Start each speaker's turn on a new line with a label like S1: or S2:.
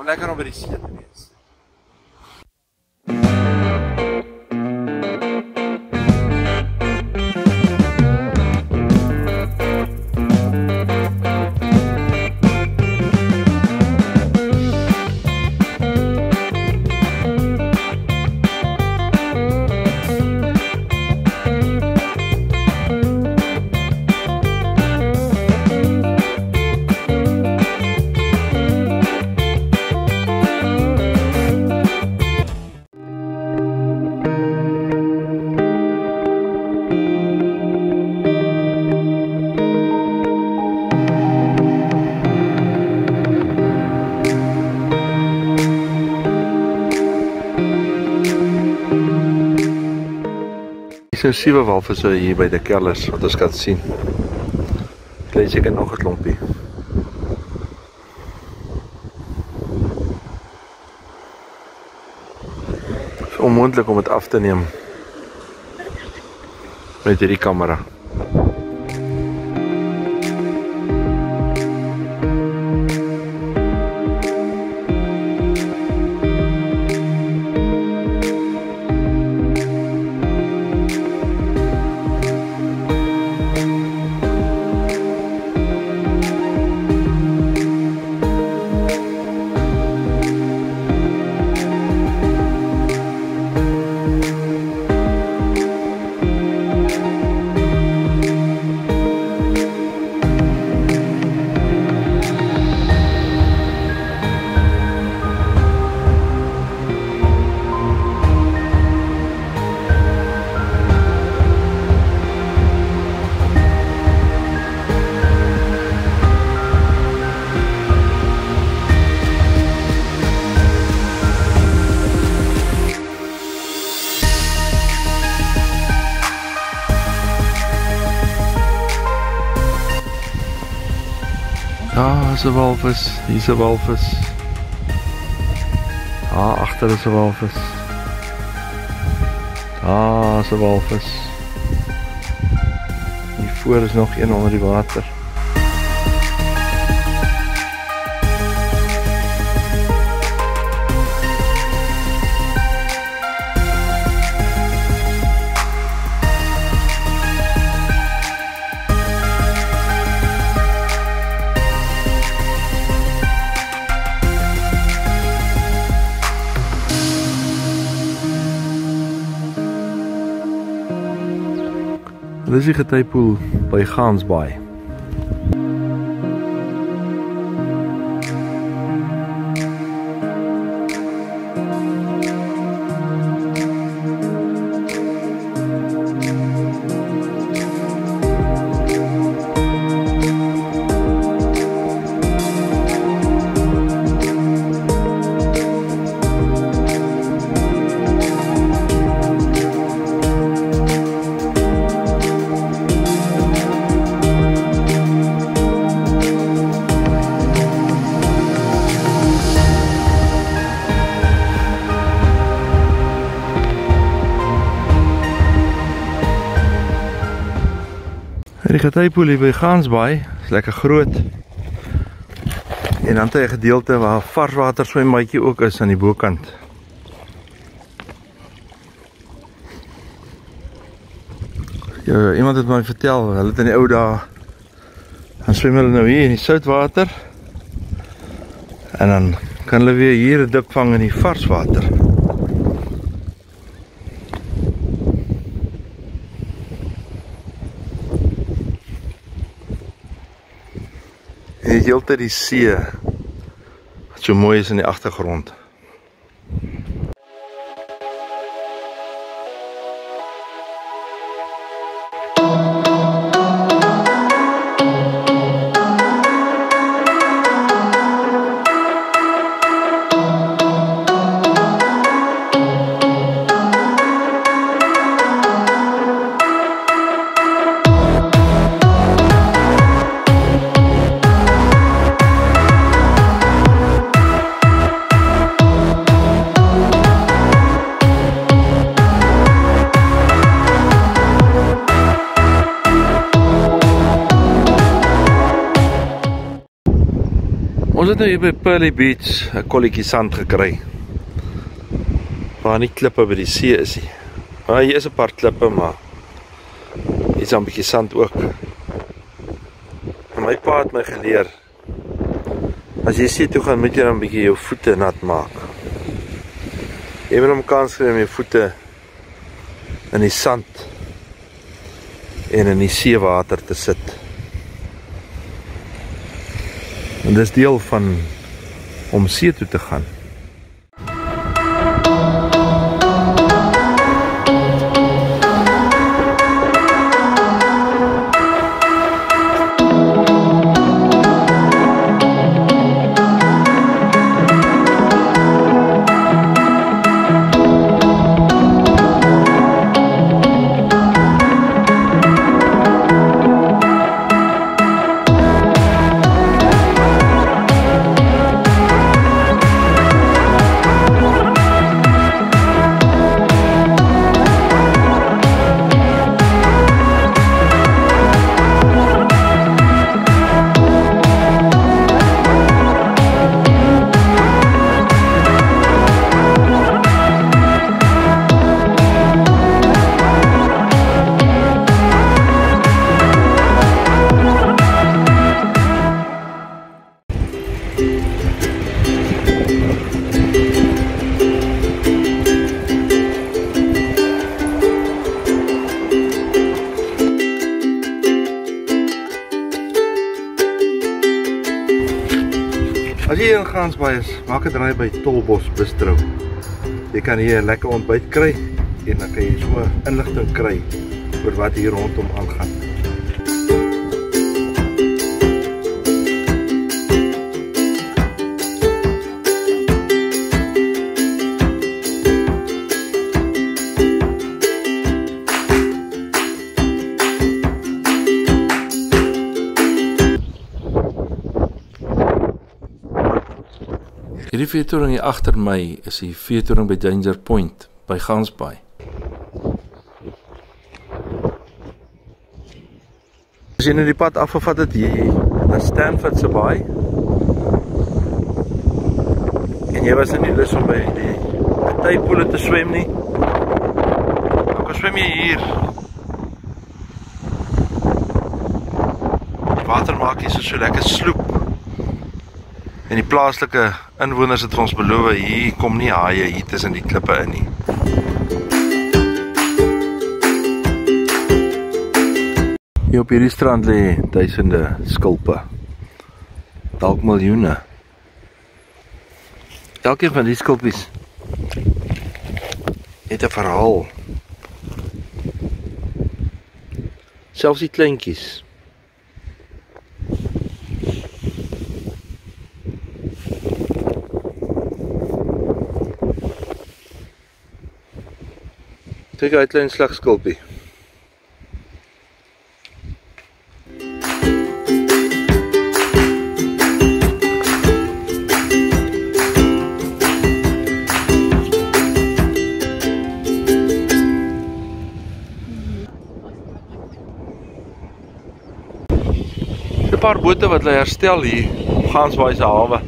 S1: Om lekker om by die see te wees. Hier is 7 walvisse hier by die kellers wat ons kan sien. Kry seker nog 'n klompie. Het is onmoontlik om dit af te neem met hierdie kamera. Daar is 'n walvis, hier is 'n walvis. Daar agter is 'n walvis. Daar is 'n walvis. Hier voor is nog een onder die water. Dit is die getypoel by Gansbaai. Die getypoel hier by Gansbaai is lekker groot. En dan het hy 'n gedeelte waar varswater swembaadjie ook is aan die bokant. Ja, iemand het my vertel, hulle het in die ou dae dan swem hulle nou hier in die soutwater. En dan kan hulle weer hier 'n dip vang in die varswater. En die hele tyd die see wat so mooi is in die agtergrond. Ons het nou hier by Pearly Beach 'n kolletjie sand gekry, waar nie klippe by die see is nie. Maar hier is 'n paar klippe, maar hier is 'n bietjie sand ook. En my pa het my geleer, as jy see toe gaan, moet jy dan 'n bietjie jou voete nat maak. Jy moet hom kans gee om jou voete in die sand en in die seewater te sit. En dis deel van om see toe te gaan. As jy in Gansbaai is, maak 'n draai by Tolbos Bistro. Jy kan hier 'n lekker ontbyt kry en dan kan jy so inligting kry oor wat hier rondom aangaan. Hierdie veetoring hier agter my is die veetoring by Danger Point by Gansbaai. As jy nou die pad afgevat het hier na Stanford se baai en jy was nie lus om by die partypoele te swem nie, dan swem jy hier. Die water maak hier so lekker sloep. En die plaaslike inwoners het vir ons beloof, hier kom nie haie hier tussen die klippe in nie. Hier op hierdie strand lê duisende skulpe. Dalk miljoene. Elkeen van die skulpies het 'n verhaal. Selfs die kleintjies. Kyk uit, klein slagskulpie. Paar bote wat hulle herstel hier op Gansbaai se hawe.